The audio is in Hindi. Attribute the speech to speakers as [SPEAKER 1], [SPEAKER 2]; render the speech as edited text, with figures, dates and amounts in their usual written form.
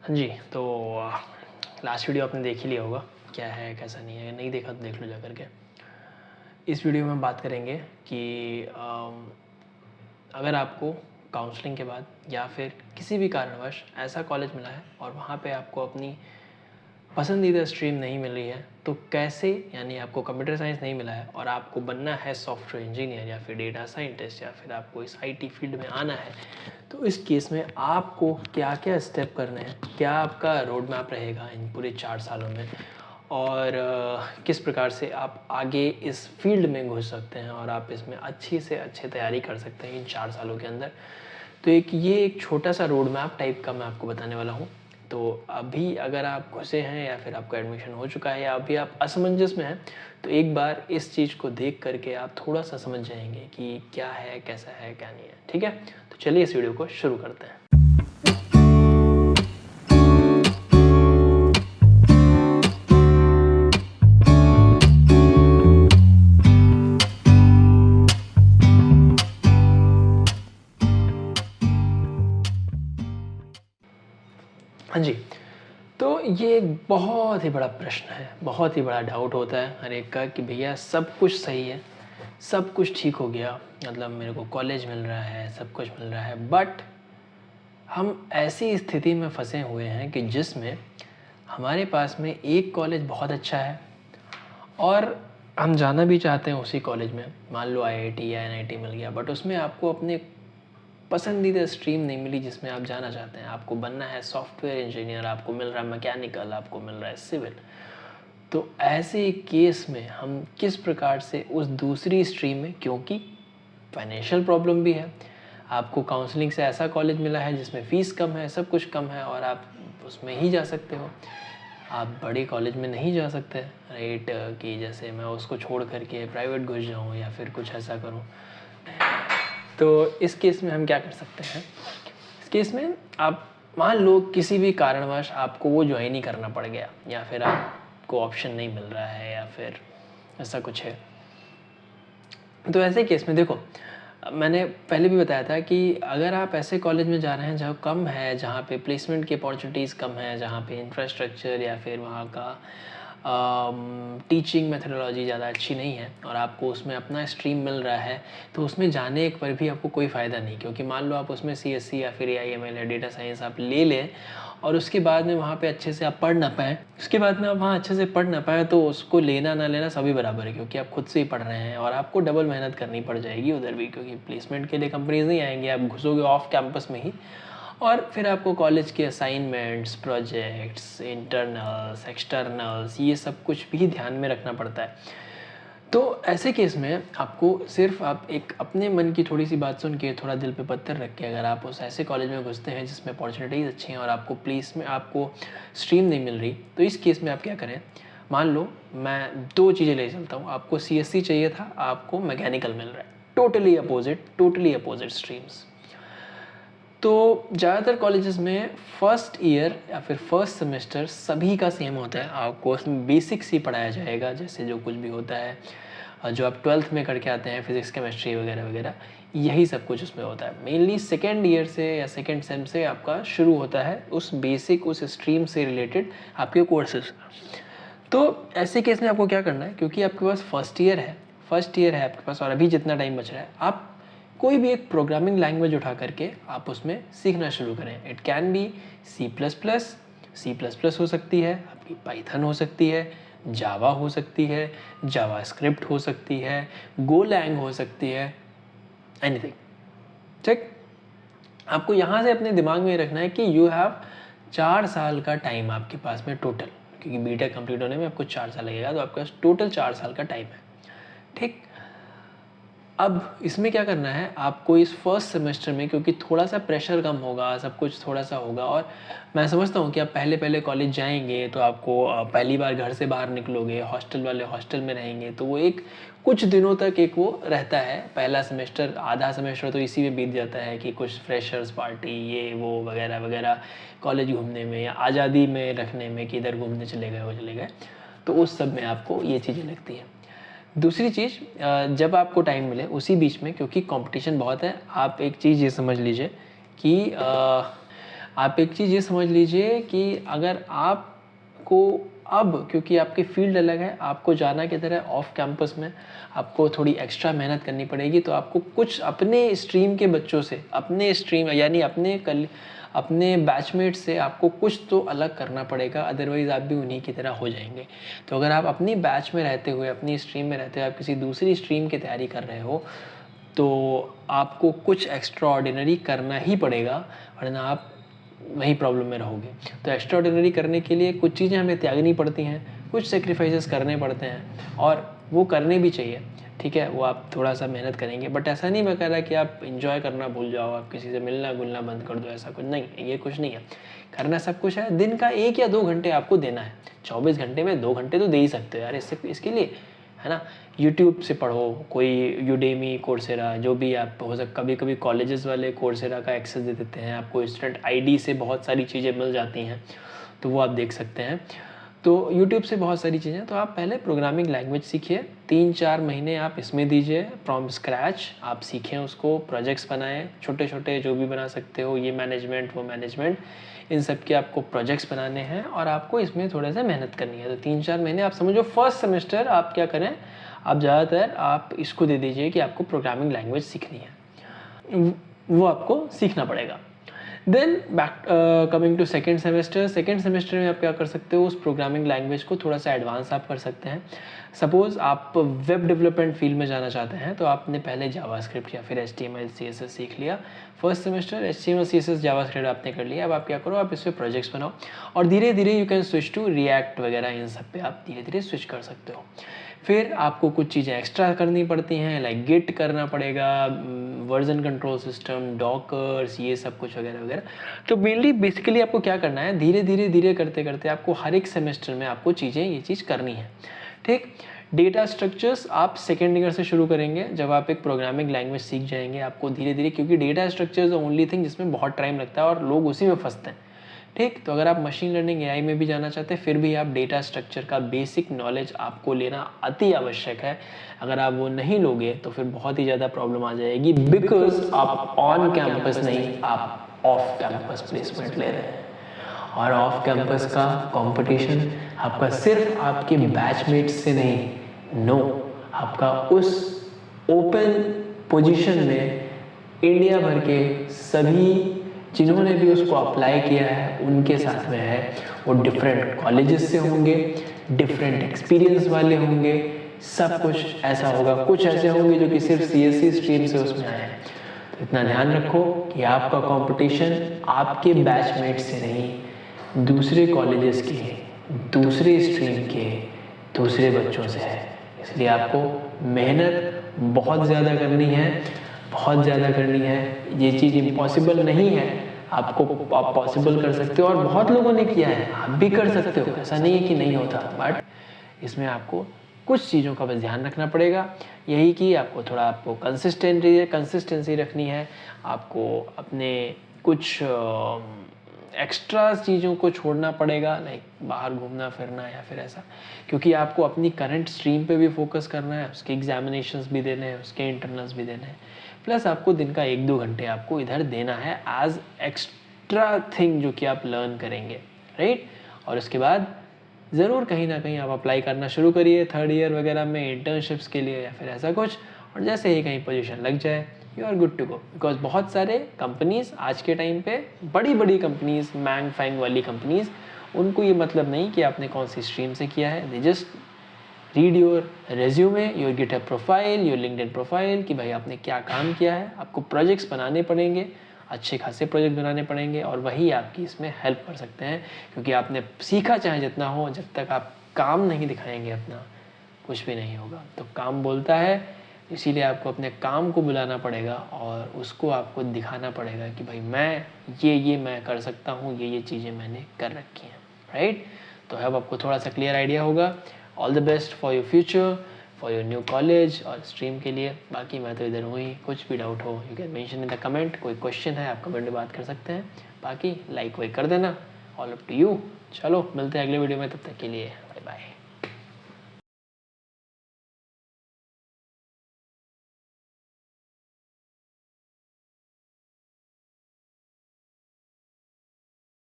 [SPEAKER 1] हाँ जी, तो लास्ट वीडियो आपने देख ही लिया होगा, क्या है कैसा नहीं है, नहीं देखा तो देख लो जा करके। इस वीडियो में हम बात करेंगे कि अगर आपको काउंसलिंग के बाद या फिर किसी भी कारणवश ऐसा कॉलेज मिला है और वहाँ पे आपको अपनी पसंदीदा स्ट्रीम नहीं मिल रही है, तो कैसे, यानी आपको कंप्यूटर साइंस नहीं मिला है और आपको बनना है सॉफ्टवेयर इंजीनियर या फिर डेटा साइंटिस्ट या फिर आपको इस आईटी फील्ड में आना है, तो इस केस में आपको क्या क्या स्टेप करने हैं, क्या आपका रोड मैप रहेगा इन पूरे 4 सालों में और किस प्रकार से आप आगे इस फील्ड में घुस सकते हैं और आप इसमें अच्छी से अच्छी तैयारी कर सकते हैं इन 4 सालों के अंदर। तो एक छोटा सा रोड मैप टाइप का मैं आपको बताने वाला हूँ। तो अभी अगर आप घुसे हैं या फिर आपका एडमिशन हो चुका है या अभी आप असमंजस में हैं, तो एक बार इस चीज़ को देख करके आप थोड़ा सा समझ जाएंगे कि क्या है, कैसा है, क्या नहीं है। ठीक है, तो चलिए इस वीडियो को शुरू करते हैं। हाँ जी, तो ये एक बहुत ही बड़ा प्रश्न है, बहुत ही बड़ा डाउट होता है हर एक का कि भैया सब कुछ सही है, सब कुछ ठीक हो गया, मतलब मेरे को कॉलेज मिल रहा है, सब कुछ मिल रहा है, बट हम ऐसी स्थिति में फंसे हुए हैं कि जिसमें हमारे पास में एक कॉलेज बहुत अच्छा है और हम जाना भी चाहते हैं उसी कॉलेज में। मान लो आईआईटी या एनआईटी मिल गया, बट उसमें आपको अपने पसंदीदा स्ट्रीम नहीं मिली जिसमें आप जाना चाहते हैं। आपको बनना है सॉफ्टवेयर इंजीनियर, आपको मिल रहा है मैकेनिकल, आपको मिल रहा है सिविल। तो ऐसे केस में हम किस प्रकार से उस दूसरी स्ट्रीम में, क्योंकि फाइनेंशियल प्रॉब्लम भी है, आपको काउंसलिंग से ऐसा कॉलेज मिला है जिसमें फ़ीस कम है, सब कुछ कम है और आप उसमें ही जा सकते हो, आप बड़े कॉलेज में नहीं जा सकते राइट, कि जैसे मैं उसको छोड़ करके प्राइवेट घुस जाऊँ या फिर कुछ ऐसा करूँ। तो इस केस में हम क्या कर सकते हैं, इस केस में आप मान लो किसी भी कारणवश आपको वो ज्वाइन ही करना पड़ गया या फिर आपको ऑप्शन नहीं मिल रहा है या फिर ऐसा कुछ है। तो ऐसे केस में देखो, मैंने पहले भी बताया था कि अगर आप ऐसे कॉलेज में जा रहे हैं जहाँ कम है, जहाँ पे प्लेसमेंट की अपॉर्चुनिटीज़ कम है, जहाँ पे इंफ्रास्ट्रक्चर या फिर वहाँ का टीचिंग मेथडोलॉजी ज़्यादा अच्छी नहीं है और आपको उसमें अपना स्ट्रीम मिल रहा है, तो उसमें जाने पर भी आपको कोई फ़ायदा नहीं, क्योंकि मान लो आप उसमें सीएससी या फिर एआईएमएल या डेटा साइंस आप ले लें और उसके बाद में वहाँ पे अच्छे से आप पढ़ ना पाएँ, उसके बाद में आप वहाँ अच्छे से पढ़ ना पाएँ, तो उसको लेना ना लेना सभी बराबर है, क्योंकि आप खुद से ही पढ़ रहे हैं और आपको डबल मेहनत करनी पड़ जाएगी उधर भी, क्योंकि प्लेसमेंट के लिए कंपनीज नहीं आएंगे, आप घुसोगे ऑफ कैंपस में ही और फिर आपको कॉलेज के असाइनमेंट्स, प्रोजेक्ट्स, इंटरनल्स, एक्सटर्नल्स, ये सब कुछ भी ध्यान में रखना पड़ता है। तो ऐसे केस में आपको सिर्फ आप एक अपने मन की थोड़ी सी बात सुन के, थोड़ा दिल पे पत्थर रख के, अगर आप उस ऐसे कॉलेज में घुसते हैं जिसमें अपॉर्चुनिटीज़ अच्छी हैं और आपको प्लेस में आपको स्ट्रीम नहीं मिल रही, तो इस केस में आप क्या करें। मान लो मैं 2 चीज़ें ले चलता हूँ, आपको सीएससी चाहिए था, आपको मैकेनिकल मिल रहा है, टोटली अपोजिट स्ट्रीम्स। तो ज़्यादातर कॉलेजेस में फर्स्ट ईयर या फिर फर्स्ट सेमेस्टर सभी का सेम होता है, आपको उसमें बेसिक्स ही पढ़ाया जाएगा, जैसे जो कुछ भी होता है जो आप 12th में करके आते हैं, फिजिक्स केमिस्ट्री वगैरह वगैरह, यही सब कुछ उसमें होता है। मेनली सेकेंड ईयर से या सेकेंड सेम से आपका शुरू होता है उस बेसिक, उस स्ट्रीम से रिलेटेड आपके कोर्सेज। तो ऐसे केस में आपको क्या करना है, क्योंकि आपके पास फर्स्ट ईयर है आपके पास और अभी जितना टाइम बच रहा है, आप कोई भी एक प्रोग्रामिंग लैंग्वेज उठा करके आप उसमें सीखना शुरू करें। It can be C plus plus हो सकती है, आपकी पाइथन हो सकती है, जावा हो सकती है, जावास्क्रिप्ट हो सकती है, गोलैंग हो सकती है, एनीथिंग। ठीक, आपको यहाँ से अपने दिमाग में रखना है कि यू हैव 4 साल का टाइम आपके पास में टोटल, क्योंकि बीटेक कंप्लीट होने में आपको 4 साल लगेगा, तो आपके पास टोटल 4 साल का टाइम है। ठीक, अब इसमें क्या करना है आपको इस फर्स्ट सेमेस्टर में, क्योंकि थोड़ा सा प्रेशर कम होगा, सब कुछ थोड़ा सा होगा, और मैं समझता हूँ कि आप पहले कॉलेज जाएंगे तो आपको पहली बार घर से बाहर निकलोगे, हॉस्टल वाले हॉस्टल में रहेंगे, तो वो एक कुछ दिनों तक एक वो रहता है। पहला सेमेस्टर, आधा सेमेस्टर तो इसी में बीत जाता है कि कुछ फ्रेशर्स पार्टी, ये वो वगैरह वगैरह, कॉलेज घूमने में या आज़ादी में रखने में कि इधर घूमने चले गए, वो चले गए, तो उस सब में आपको ये चीज़ें लगती हैं। दूसरी चीज़, जब आपको टाइम मिले उसी बीच में, क्योंकि कंपटीशन बहुत है, आप एक चीज़ ये समझ लीजिए कि आप एक चीज़ ये समझ लीजिए कि अगर आपको अब, क्योंकि आपकी फील्ड अलग है, आपको जाना किधर है, ऑफ कैंपस में, आपको थोड़ी एक्स्ट्रा मेहनत करनी पड़ेगी। तो आपको कुछ अपने स्ट्रीम के बच्चों से, अपने स्ट्रीम यानी अपने बैचमेट से आपको कुछ तो अलग करना पड़ेगा, अदरवाइज़ आप भी उन्हीं की तरह हो जाएंगे। तो अगर आप अपनी बैच में रहते हुए, अपनी स्ट्रीम में रहते हुए आप किसी दूसरी स्ट्रीम की तैयारी कर रहे हो, तो आपको कुछ एक्स्ट्रा ऑर्डिनरी करना ही पड़ेगा, वरना आप वही प्रॉब्लम में रहोगे। तो एक्स्ट्रा ऑर्डिनरी करने के लिए कुछ चीज़ें हमें त्यागनी पड़ती हैं, कुछ सेक्रीफाइसेस करने पड़ते हैं, और वो करने भी चाहिए, ठीक है। वो आप थोड़ा सा मेहनत करेंगे, बट ऐसा नहीं मैं कह रहा कि आप इंजॉय करना भूल जाओ, आप किसी से मिलना जुलना बंद कर दो, ऐसा कुछ नहीं, ये कुछ नहीं है। करना सब कुछ है। दिन का 1 या 2 घंटे आपको देना है। 24 घंटे में 2 घंटे तो दे ही सकते हो यार इसके लिए, है ना। यूट्यूब से पढ़ो, कोई यूडेमी, कोर्सेरा, जो भी आप हो सकता। कभी कभी कॉलेजेस वाले कोर्सेरा का एक्सेस दे देते हैं आपको, स्टूडेंट आईडी से बहुत सारी चीज़ें मिल जाती हैं, तो वो आप देख सकते हैं। तो यूट्यूब से बहुत सारी चीज़ें। तो आप पहले प्रोग्रामिंग लैंग्वेज सीखिए, 3-4 महीने आप इसमें दीजिए, फ्रॉम स्क्रैच आप सीखें उसको, प्रोजेक्ट्स बनाएं छोटे छोटे, जो भी बना सकते हो, ये मैनेजमेंट वो मैनेजमेंट, इन सब के आपको प्रोजेक्ट्स बनाने हैं और आपको इसमें थोड़ा सा मेहनत करनी है। तो 3-4 महीने आप समझो। फर्स्ट सेमेस्टर आप क्या करें, आप ज़्यादातर आप इसको दे दीजिए कि आपको प्रोग्रामिंग लैंग्वेज सीखनी है, वो आपको सीखना पड़ेगा। Then back coming to second semester में आप क्या कर सकते हो, उस प्रोग्रामिंग लैंग्वेज को थोड़ा सा एडवांस आप कर सकते हैं। सपोज़ आप वेब डेवलपमेंट फील्ड में जाना चाहते हैं, तो आपने पहले जावास्क्रिप्ट या फिर HTML CSS सीख लिया। First semester HTML CSS JavaScript आपने कर लिया। अब आप क्या करो, आप इस पर प्रोजेक्ट्स बनाओ और धीरे धीरे you can switch to React वगैरह, इन सब पे आप धीरे धीरे स्विच कर सकते हो। फिर आपको कुछ चीज़ें एक्स्ट्रा करनी पड़ती हैं, लाइक गिट करना पड़ेगा, वर्जन कंट्रोल सिस्टम, डॉकर्स, ये सब कुछ वगैरह वगैरह। तो मेनली बेसिकली आपको क्या करना है, धीरे धीरे करते करते आपको हर एक सेमेस्टर में आपको ये चीज़ करनी है, ठीक। डेटा स्ट्रक्चर्स आप सेकेंड ईयर से शुरू करेंगे, जब आप एक प्रोग्रामिंग लैंग्वेज सीख जाएंगे आपको धीरे धीरे, क्योंकि डेटा स्ट्रक्चर्स ओनली थिंग जिसमें बहुत टाइम लगता है और लोग उसी में फंसते हैं, ठीक। तो अगर आप मशीन लर्निंग AI में भी जाना चाहते हैं, फिर भी आप डेटा स्ट्रक्चर का बेसिक नॉलेज आपको लेना अति आवश्यक है। अगर आप वो नहीं लोगे तो फिर बहुत ही ज़्यादा प्रॉब्लम आ जाएगी, बिकॉज आप ऑन कैंपस नहीं, आप ऑफ कैंपस प्लेसमेंट ले रहे हैं। और ऑफ कैंपस का कंपटीशन आपका सिर्फ आपके बैचमेट्स से नहीं, नो, आपका उस ओपन पोजीशन में इंडिया भर के सभी जिन्होंने भी उसको अप्लाई किया है उनके साथ में है। वो डिफरेंट कॉलेजेस से होंगे, डिफरेंट एक्सपीरियंस वाले होंगे, सब कुछ ऐसा होगा। कुछ ऐसे होंगे जो कि सिर्फ CSE स्ट्रीम से उसमें आए हैं। तो इतना ध्यान रखो कि आपका कंपटीशन आपके बैचमेट से नहीं, दूसरे कॉलेजेस के, दूसरे स्ट्रीम के, दूसरे बच्चों से है। इसलिए आपको मेहनत बहुत ज़्यादा करनी है, बहुत ज़्यादा करनी है। ये चीज़ इम्पॉसिबल नहीं है, आपको आप पॉसिबल कर सकते हो और बहुत लोगों ने किया है, आप भी कर सकते हो, ऐसा नहीं है कि नहीं होता। बट इसमें आपको कुछ चीज़ों का बस ध्यान रखना पड़ेगा, यही कि आपको थोड़ा आपको कंसिस्टेंसी रखनी है, आपको अपने कुछ एक्स्ट्रा चीज़ों को छोड़ना पड़ेगा, लाइक बाहर घूमना फिरना या फिर ऐसा, क्योंकि आपको अपनी करंट स्ट्रीम पे भी फोकस करना है, उसके एग्जामिनेशंस भी देने हैं, उसके इंटरनल्स भी देने हैं, प्लस आपको दिन का 1-2 घंटे आपको इधर देना है एज एक्स्ट्रा थिंग जो कि आप लर्न करेंगे, राइट। और उसके बाद ज़रूर कहीं ना कहीं आप अप्लाई करना शुरू करिए 3rd ईयर वगैरह में इंटर्नशिप्स के लिए या फिर ऐसा कुछ, और जैसे ही कहीं पोजीशन लग जाए you are good to go. Because बहुत सारे कंपनीज आज के टाइम पे, बड़ी बड़ी कंपनीज, मैंग फैंग वाली कंपनीज, उनको ये मतलब नहीं कि आपने कौन सी स्ट्रीम से किया है। They just read your resume, your GitHub profile, your LinkedIn profile कि भाई आपने क्या काम किया है। आपको प्रोजेक्ट्स बनाने पड़ेंगे, अच्छे खासे प्रोजेक्ट बनाने पड़ेंगे, और वही आपकी इसमें हेल्प कर सकते हैं, क्योंकि आपने सीखा चाहे जितना हो, जब तक आप काम नहीं दिखाएंगे अपना, कुछ भी नहीं होगा। तो काम बोलता है, इसीलिए आपको अपने काम को बुलाना पड़ेगा और उसको आपको दिखाना पड़ेगा कि भाई मैं ये मैं कर सकता हूँ, ये चीज़ें मैंने कर रखी हैं, राइट। तो अब आपको थोड़ा सा क्लियर आइडिया होगा। All the best for your future, for your new college और स्ट्रीम के लिए। बाकी मैं तो इधर हूँ ही, कुछ भी डाउट हो you can mention in the comment. कोई क्वेश्चन है आप कमेंट में बात कर सकते हैं, बाकी लाइक वाइक कर देना। All up to you. चलो मिलते हैं अगले वीडियो में, तब तक के लिए बाय बाय।